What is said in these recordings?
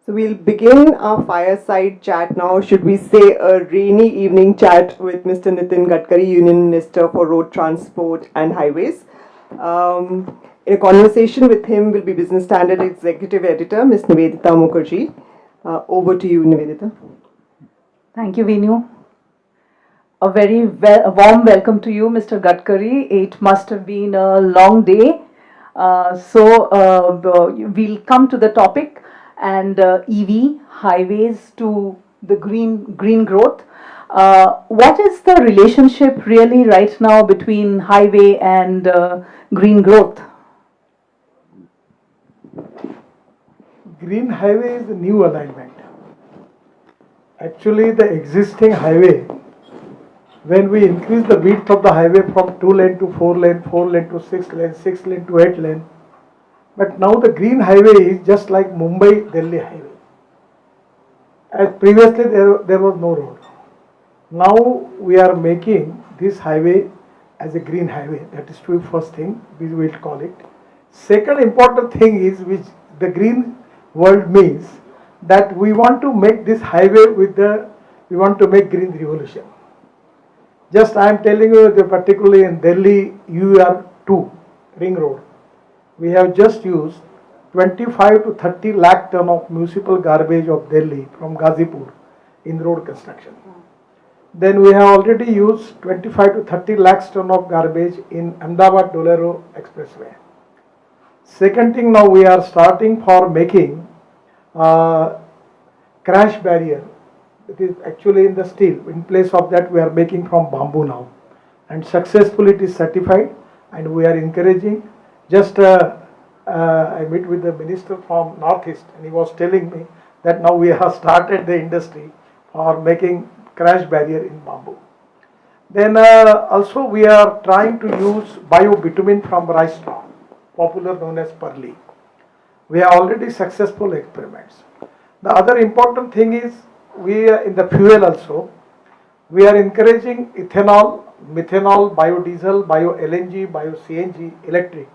So we'll begin our fireside chat now. Should we say a rainy evening chat with Mr. Nitin Gadkari, Union Minister for Road Transport and Highways. In a conversation with him will be Business Standard Executive Editor, Ms. Nivedita Mukherjee. Over to you, Nivedita. Thank you, Venu. A very warm welcome to you, Mr. Gadkari. It must have been a long day. We'll come to the topic and EV, highways to the green growth. What is the relationship really right now between highway and green growth? Green highway is a new alignment. Actually, the existing highway, when we increase the width of the highway from 2 lane to 4 lane, 4 lane to 6 lane, 6 lane to 8 lane, but now the green highway is just like Mumbai-Delhi highway. As previously there was no road. Now we are making this highway as a green highway. That is the first thing we will call it. Second important thing is which the green world means that we want to make this highway we want to make green revolution. Just I am telling you that particularly in Delhi UR2 ring road, we have just used 25 to 30 lakh ton of municipal garbage of Delhi from Ghazipur in road construction. Then we have already used 25 to 30 lakhs ton of garbage in Ahmedabad Dolero Expressway. Second thing, now we are starting for making crash barrier. It is actually in the steel. In place of that, we are making from bamboo now, and successfully it is certified. And we are encouraging. Just I met with the minister from Northeast, and he was telling me that now we have started the industry for making crash barrier in bamboo. Then also we are trying to use bio-bitumen from rice straw, popular known as Perli. We have already successful experiments. The other important thing is we are in the fuel also. We are encouraging ethanol, methanol, biodiesel, bio-LNG, bio-CNG, electric.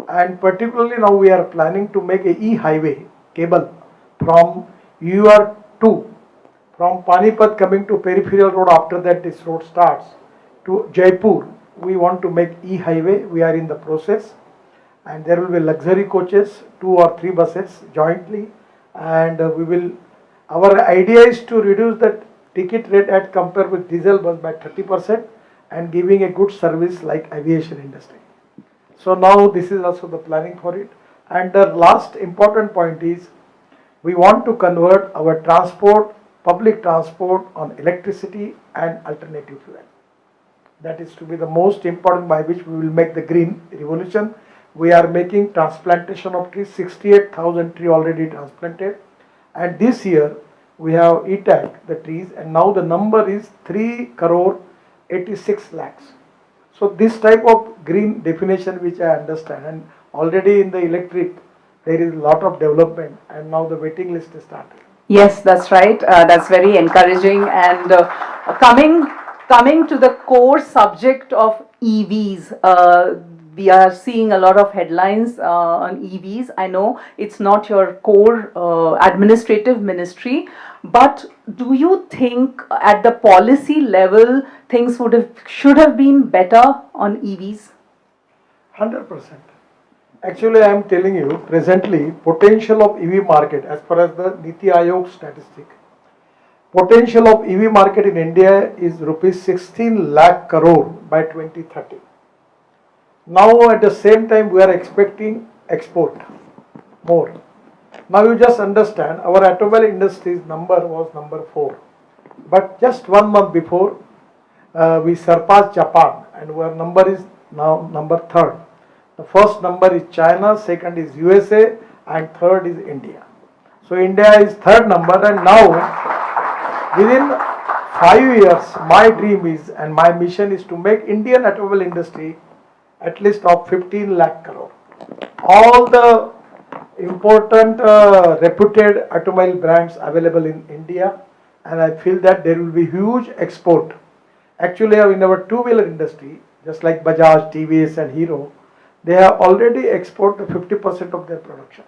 And particularly now we are planning to make a e-highway cable from UR2, from Panipat coming to peripheral road. After that this road starts to Jaipur. We want to make e-highway. We are in the process. And there will be luxury coaches, 2 or 3 buses jointly, and our idea is to reduce the ticket rate at compared with diesel bus by 30% and giving a good service like aviation industry. So now this is also the planning for it. And the last important point is we want to convert our transport, public transport on electricity and alternative fuel. That is to be the most important by which we will make the green revolution. We are making transplantation of trees, 68,000 trees already transplanted, and this year we have tagged the trees, and now the number is 3 crore 86 lakhs. So this type of green definition which I understand, and already in the electric there is a lot of development, and now the waiting list is started. Yes, that's right. That's very encouraging. And coming to the core subject of EVs, we are seeing a lot of headlines on EVs. I know it's not your core administrative ministry, but do you think at the policy level things should have been better on EVs? 100%. Actually, I am telling you, presently, potential of EV market as far as the Niti Aayog statistic, potential of EV market in India is rupees 16 lakh crore by 2030. Now at the same time we are expecting export more. Now you just understand our automobile industry's number was number 4. But just 1 month before we surpassed Japan, and our number is now number 3rd. The first number is China, second is USA, and third is India. So India is 3rd number, and now within 5 years my dream is and my mission is to make Indian automobile industry at least of 15 lakh crore. All the important reputed automobile brands available in India, and I feel that there will be huge export. Actually in our two-wheeler industry, just like Bajaj, TVS and Hero, they have already exported 50% of their production.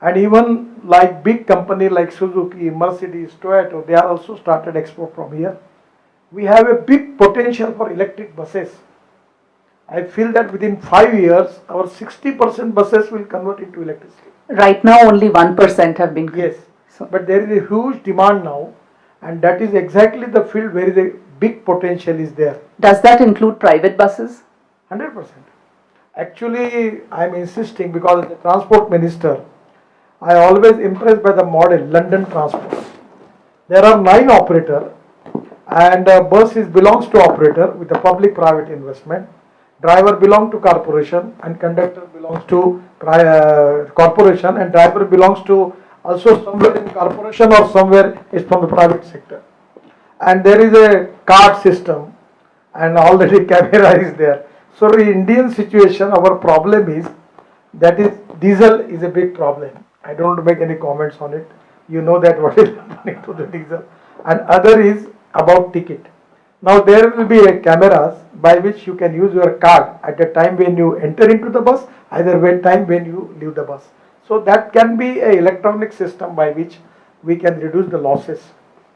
And even like big company like Suzuki, Mercedes, Toyota, they are also started export from here. We have a big potential for electric buses. I feel that within 5 years, our 60% buses will convert into electricity. Right now, only 1% have been. Yes, So, but there is a huge demand now, and that is exactly the field where the big potential is there. does that include private buses? 100%. Actually, I am insisting because as a transport minister, I always impressed by the model London Transport. There are 9 operators, and bus belongs to operator with a public-private investment. Driver belongs to corporation, and conductor belongs to corporation, and driver belongs to also somewhere in corporation or somewhere is from the private sector. And there is a card system, and already camera is there. So in Indian situation, our problem is that is diesel is a big problem. I don't want to make any comments on it. You know that what is happening to the diesel. And other is about ticket. Now there will be a cameras by which you can use your card at the time when you enter into the bus, either time when you leave the bus. So that can be a electronic system by which we can reduce the losses.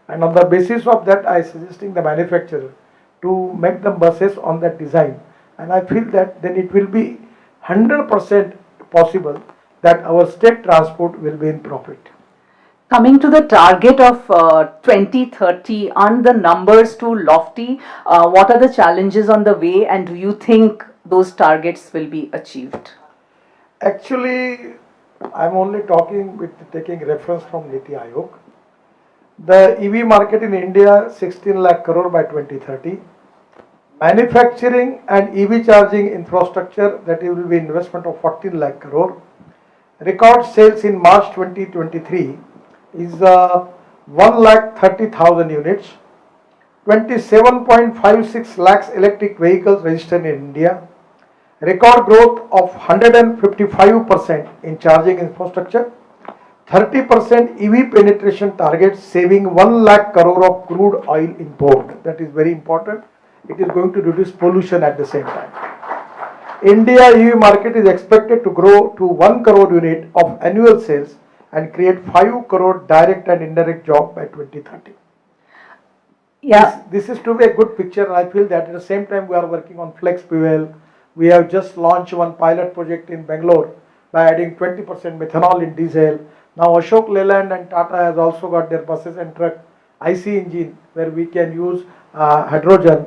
And on the basis of that, I suggesting the manufacturer to make the buses on that design. And I feel that then it will be 100% possible that our state transport will be in profit. Coming to the target of 2030, aren't the numbers too lofty? What are the challenges on the way, and do you think those targets will be achieved? Actually, I'm only taking reference from Niti Aayog. The EV market in India 16 lakh crore by 2030. Manufacturing and EV charging infrastructure, that will be investment of 14 lakh crore. Record sales in March 2023 is 1,30,000 units. 27.56 lakhs electric vehicles registered in India. Record growth of 155% in charging infrastructure. 30% EV penetration target, saving 1 lakh crore of crude oil import. That is very important. It is going to reduce pollution at the same time. India EV market is expected to grow to 1 crore unit of annual sales and create 5 crore direct and indirect job by 2030. Yeah. This is to be a good picture, and I feel that at the same time we are working on flex fuel. We have just launched one pilot project in Bangalore by adding 20% methanol in diesel. Now Ashok Leyland and Tata has also got their buses and truck IC engine where we can use hydrogen.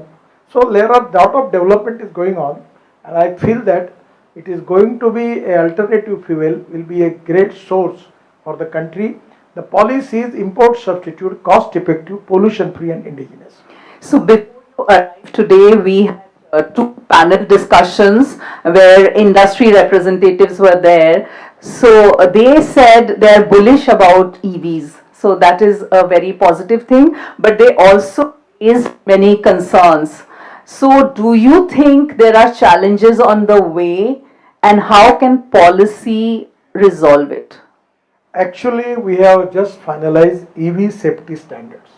So there are lot of development is going on, and I feel that it is going to be a alternative fuel, will be a great source for the country. The policy is import substitute, cost effective, pollution free and indigenous. So before you arrived today, we had 2 panel discussions where industry representatives were there. So they said they are bullish about EVs. So that is a very positive thing. But they also raised many concerns. So do you think there are challenges on the way, and how can policy resolve it? Actually, we have just finalized EV safety standards.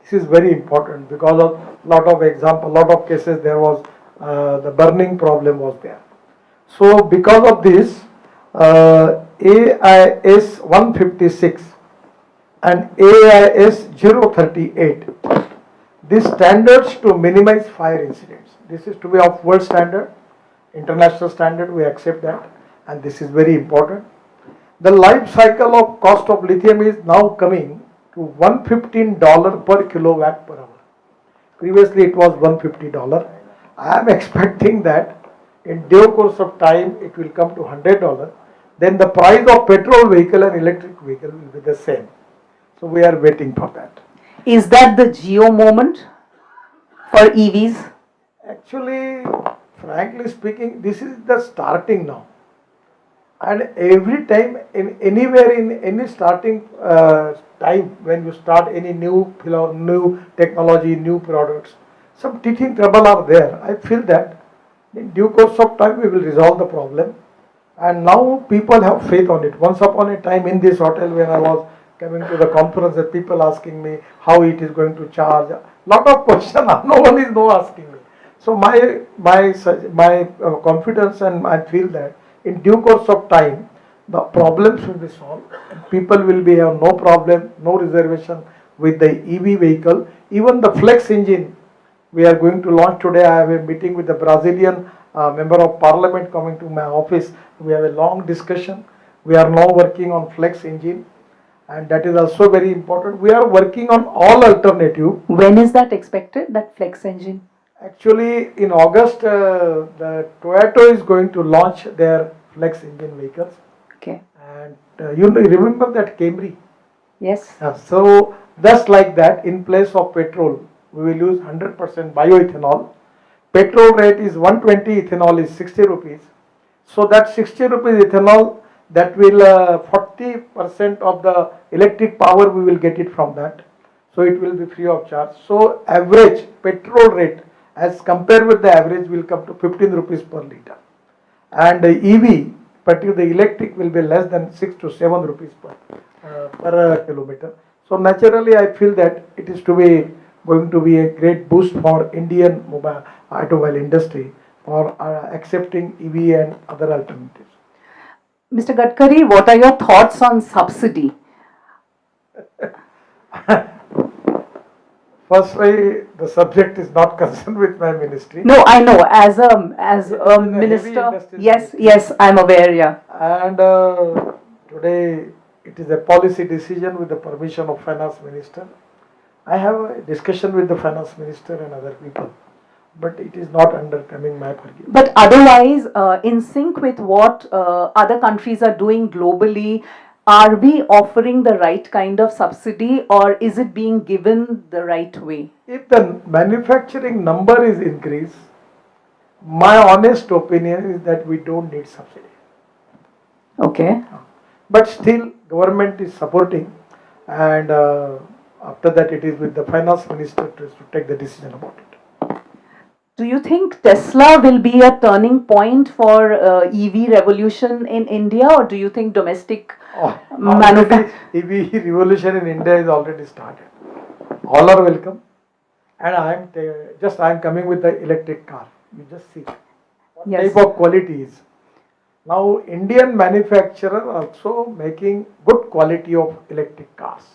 This is very important because of lot of cases there was the burning problem was there. So because of this, AIS 156 and AIS 038, these standards to minimize fire incidents. This is to be of world standard, international standard. We accept that, and this is very important. The life cycle of cost of lithium is now coming to $115 per kilowatt per hour. Previously it was $150. I am expecting that in due course of time it will come to $100. Then the price of petrol vehicle and electric vehicle will be the same. So we are waiting for that. Is that the geo moment for EVs? Actually, frankly speaking, this is the starting now. And every time, in anywhere in any starting time, when you start any new technology, new products, some teething trouble are there. I feel that in due course of time we will resolve the problem. And now people have faith on it. Once upon a time in this hotel when I was coming to the conference, the people asking me how it is going to charge. Lot of questions. No one is asking me. So my confidence, and I feel that in due course of time, the problems will be solved. People will be have no problem, no reservation with the EV vehicle. Even the flex engine we are going to launch today. I have a meeting with the Brazilian member of parliament coming to my office. We have a long discussion. We are now working on flex engine, and that is also very important. We are working on all alternative. When is that expected, that flex engine? Actually, in August, the Toyota is going to launch their flex engine vehicles. Okay. And you remember that Camry? Yes. So just like that, in place of petrol, we will use 100% bioethanol. Petrol rate is 120, ethanol is 60 rupees. So that 60 rupees ethanol, that will 40% of the electric power we will get it from that. So it will be free of charge. So average petrol rate as compared with the average will come to 15 rupees per liter. And the EV, particularly the electric, will be less than 6 to 7 rupees per kilometer. So naturally I feel that it is going to be a great boost for Indian automobile industry for accepting EV and other alternatives. Mr. Gadkari, what are your thoughts on subsidy? Firstly, the subject is not concerned with my ministry. No, I know, as a heavy minister. industries Yes, ministry. yes, I'm aware, yeah. And today it is a policy decision with the permission of finance minister. I have a discussion with the finance minister and other people, but it is not under coming my purview. But otherwise, in sync with what other countries are doing globally, are we offering the right kind of subsidy, or is it being given the right way? If the manufacturing number is increased, my honest opinion is that we don't need subsidy. Okay. But still, government is supporting, and after that, it is with the finance minister to take the decision about it. Do you think Tesla will be a turning point for EV revolution in India, or do you think domestic manufacturing? EV revolution in India is already started. All are welcome, and I am coming with the electric car. You just see what Yes. type of quality is. Now Indian manufacturer also making good quality of electric cars,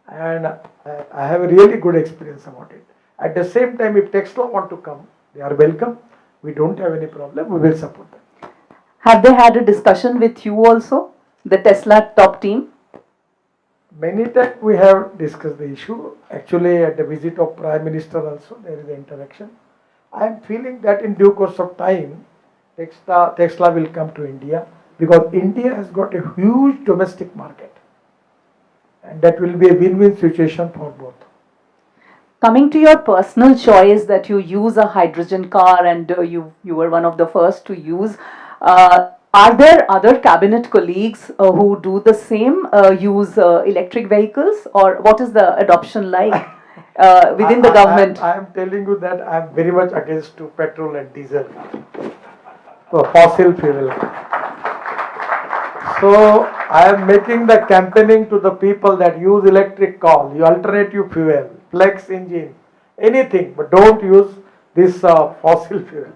and I have a really good experience about it. At the same time, if Tesla want to come, they are welcome. We don't have any problem. We will support them. Have they had a discussion with you also, the Tesla top team? Many times we have discussed the issue. Actually, at the visit of Prime Minister also, there is an interaction. I am feeling that in due course of time, Tesla will come to India, because India has got a huge domestic market, and that will be a win-win situation for both. Coming to your personal choice that you use a hydrogen car, and you were one of the first to use, are there other cabinet colleagues who do the same, use electric vehicles, or what is the adoption like within the government? I am telling you that I am very much against to petrol and diesel, so fossil fuel. So I am making the campaigning to the people that use electric car, alternative fuel, flex engine, anything, but don't use this fossil fuel,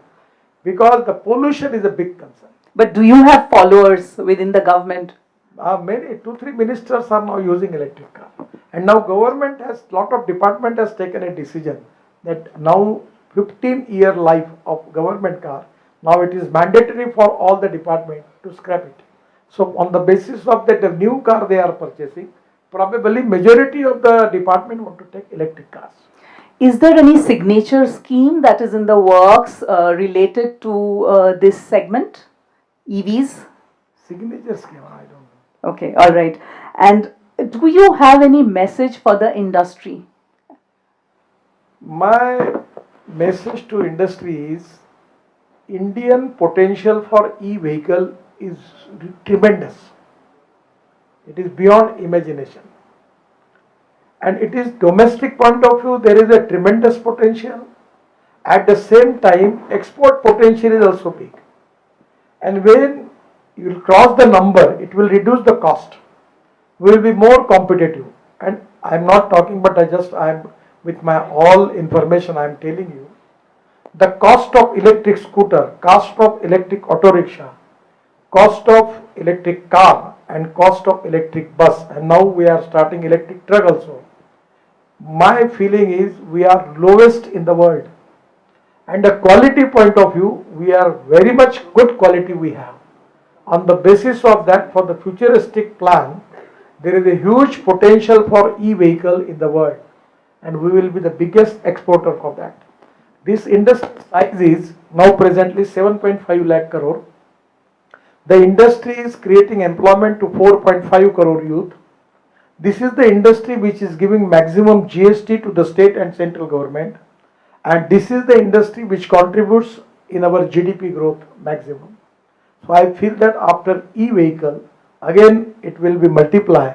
because the pollution is a big concern. But do you have followers within the government? Many 2-3 ministers are now using electric car, and now government has lot of department has taken a decision that now 15-year life of government car, now it is mandatory for all the department to scrap it. So on the basis of that, the new car they are purchasing, probably majority of the department want to take electric cars. Is there any signature scheme that is in the works related to this segment, EVs? Signature scheme, I don't know. Okay, all right. And do you have any message for the industry? My message to industry is Indian potential for e-vehicle is tremendous. It is beyond imagination. And it is domestic point of view, there is a tremendous potential. At the same time, export potential is also big. And when you will cross the number, it will reduce the cost. We will be more competitive. And I am not talking, but I am with my all information I am telling you. The cost of electric scooter, cost of electric auto rickshaw, cost of electric car and cost of electric bus, and now we are starting electric truck also. My feeling is we are lowest in the world, and a quality point of view, we are very much good quality we have. On the basis of that, for the futuristic plan, there is a huge potential for e-vehicle in the world, and we will be the biggest exporter for that. This industry size is now presently 7.5 lakh crore. The industry is creating employment to 4.5 crore youth. This is the industry which is giving maximum GST to the state and central government, and this is the industry which contributes in our GDP growth maximum. So I feel that after e-vehicle, again it will be multiply,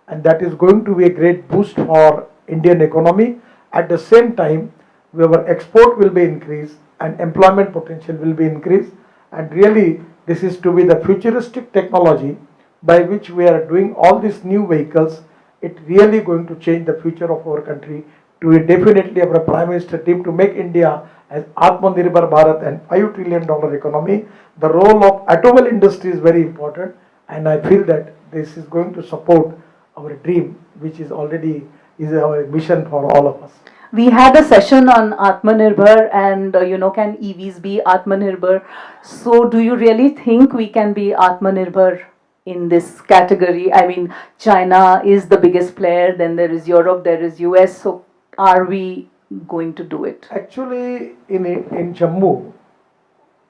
and that is going to be a great boost for Indian economy. At the same time, our export will be increased and employment potential will be increased, and really this is to be the futuristic technology by which we are doing all these new vehicles. It really going to change the future of our country. To definitely our Prime Minister team to make India as Atmanirbhar Bharat and $5 trillion economy. The role of automobile industry is very important, and I feel that this is going to support our dream, which is already is our mission for all of us. We had a session on Atmanirbhar and can EVs be Atmanirbhar? So do you really think we can be Atmanirbhar in this category? I mean, China is the biggest player, then there is Europe, there is US. So are we going to do it? Actually, in Jammu,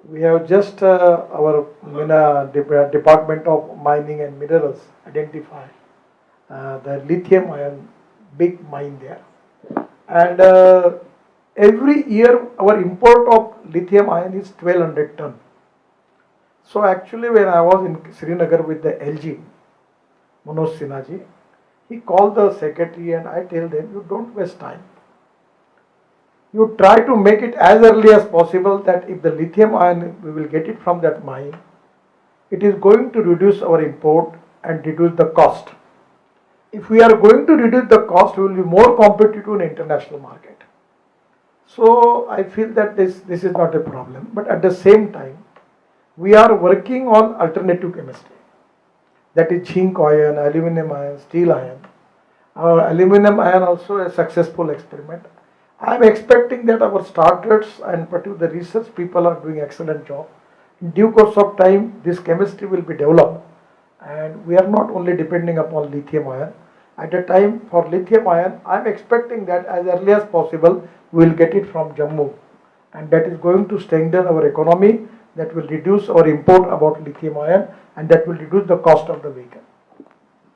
we have just our Department of Mining and Minerals identified the lithium ion big mine there. And every year our import of lithium ion is 1200 ton. So actually when I was in Srinagar with the LG, Manoj Sinha, he called the secretary and I tell them, you don't waste time. You try to make it as early as possible, that if the lithium ion, we will get it from that mine, it is going to reduce our import and reduce the cost. If we are going to reduce the cost, we will be more competitive in international market. So I feel that this is not a problem. But at the same time, we are working on alternative chemistry. That is zinc ion, aluminum ion, steel ion. Aluminum ion also a successful experiment. I am expecting that our starters and particularly the research people are doing excellent job. In due course of time, this chemistry will be developed, and we are not only depending upon lithium ion. At the time for lithium ion, I am expecting that as early as possible we will get it from Jammu, and that is going to strengthen our economy, that will reduce our import about lithium ion, and that will reduce the cost of the vehicle.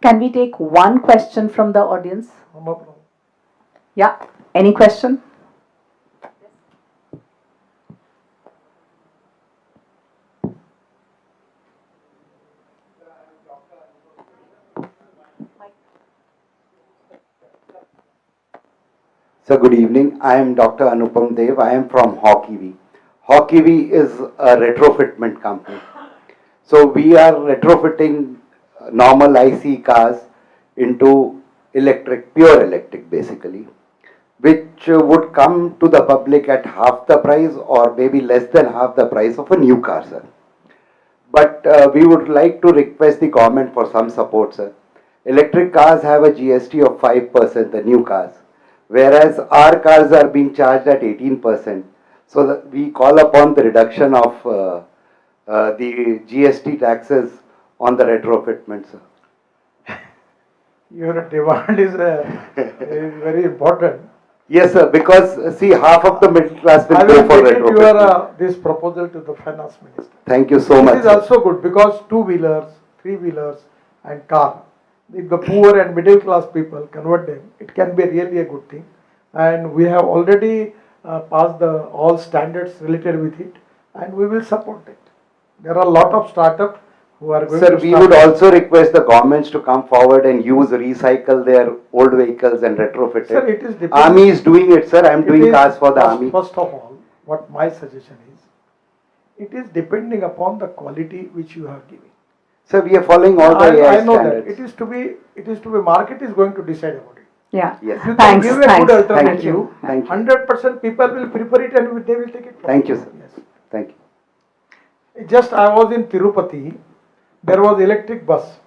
Can we take one question from the audience? No problem. Yeah, any question? So good evening. I am Dr. Anupam Dev. I am from Hawkiwi. Hawkiwi is a retrofitment company. So we are retrofitting normal IC cars into electric, pure electric basically, which would come to the public at half the price or maybe less than half the price of a new car, sir. But we would like to request the government for some support, sir. Electric cars have a GST of 5%, the new cars, whereas our cars are being charged at 18%. So that we call upon the reduction of the GST taxes on the retrofitment, sir. Your demand is very important. Yes, sir, because see, half of the middle class will go for retrofitment. Your this proposal to the finance minister. Thank you so much. It is also good because two-wheelers, three-wheelers and car, if the poor and middle class people convert them, it can be really a good thing. And we have already passed all standards related with it, and we will support it. There are a lot of startups who are going Sir, to we would also request the governments to come forward and recycle their old vehicles and retrofit Sir, it. it is Army is doing it, sir. I am doing cars for the army. First of all, what my suggestion is, it is depending upon the quality which you are giving. Sir, we are following all the AI I know standards. that. It is to be market is going to decide about it. Yeah. Yes. If you Thanks, can give a thanks. good alternative, Thank you. Thank you. 100% people will prefer it and they will take it. Thank you, sir. Yes. Thank you. Just I was in Tirupati there was electric bus,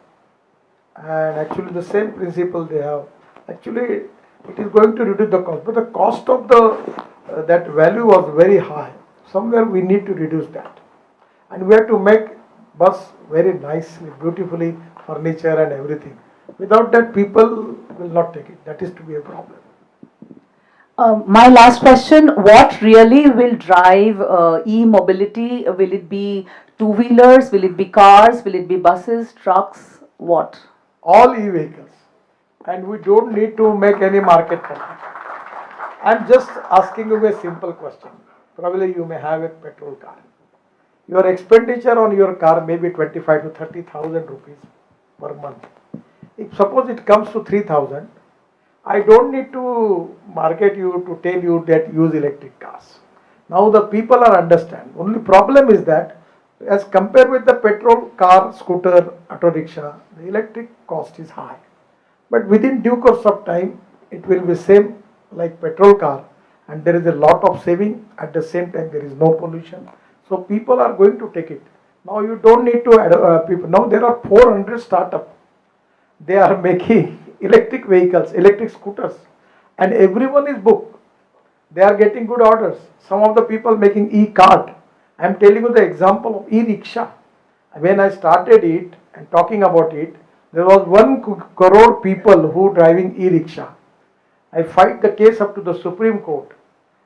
and actually the same principle they have. Actually, it is going to reduce the cost, but the cost of the that value was very high. Somewhere we need to reduce that, and we have to make bus very nicely, beautifully furniture and everything. Without that, people will not take it. That is to be a problem. My last question, what really will drive e-mobility? Will it be two-wheelers? Will it be cars? Will it be buses, trucks? What? All e-vehicles, and we don't need to make any market for that. I'm just asking you a simple question. Probably you may have a petrol car. Your expenditure on your car may be 25 to 30,000 rupees per month. If suppose it comes to 3,000, I don't need to market you to tell you that use electric cars. Now the people are understand. Only problem is that as compared with the petrol car, scooter, auto rickshaw, the electric cost is high. But within due course of time, it will be same like petrol car, and there is a lot of saving. At the same time, there is no pollution. So people are going to take it. Now you don't need to add people. Now there are 400 startups. They are making electric vehicles, electric scooters, and everyone is booked. They are getting good orders. Some of the people making e-cart. I am telling you the example of e-rickshaw. When I started it and talking about it, there was 1 crore people who driving e-rickshaw. I fight the case up to the Supreme Court,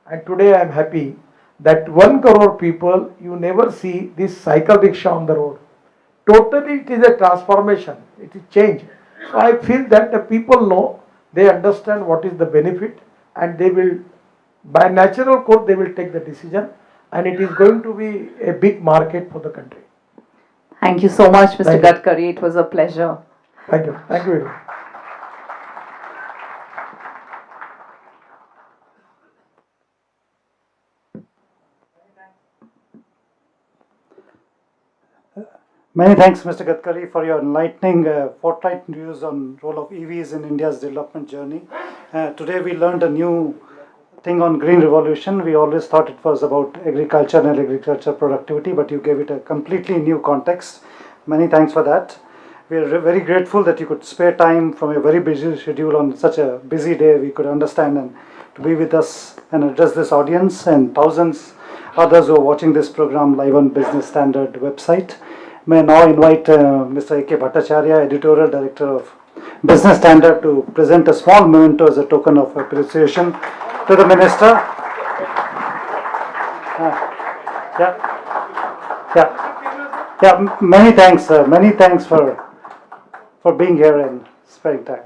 and today I am happy that 1 crore people, you never see this cycle rickshaw on the road. Totally it is a transformation, it is change. So I feel that the people know, they understand what is the benefit, and they will, by natural course, they will take the decision, and it is going to be a big market for the country. Thank you so much, Mr. Thank you. Gadkari. It was a pleasure. Thank you. Thank you very much. Many thanks, Mr. Gadkari, for your enlightening forthright views on role of EVs in India's development journey. Today we learned a new thing on green revolution. We always thought it was about agriculture and agriculture productivity, but you gave it a completely new context. Many thanks for that. We are very grateful that you could spare time from a very busy schedule on such a busy day. We could understand and to be with us and address this audience and thousands others who are watching this program live on Business Standard website. May I now invite Mr. A.K. Bhattacharya, Editorial Director of Business Standard, to present a small memento as a token of appreciation to the Minister. Many thanks for being here and sparing time.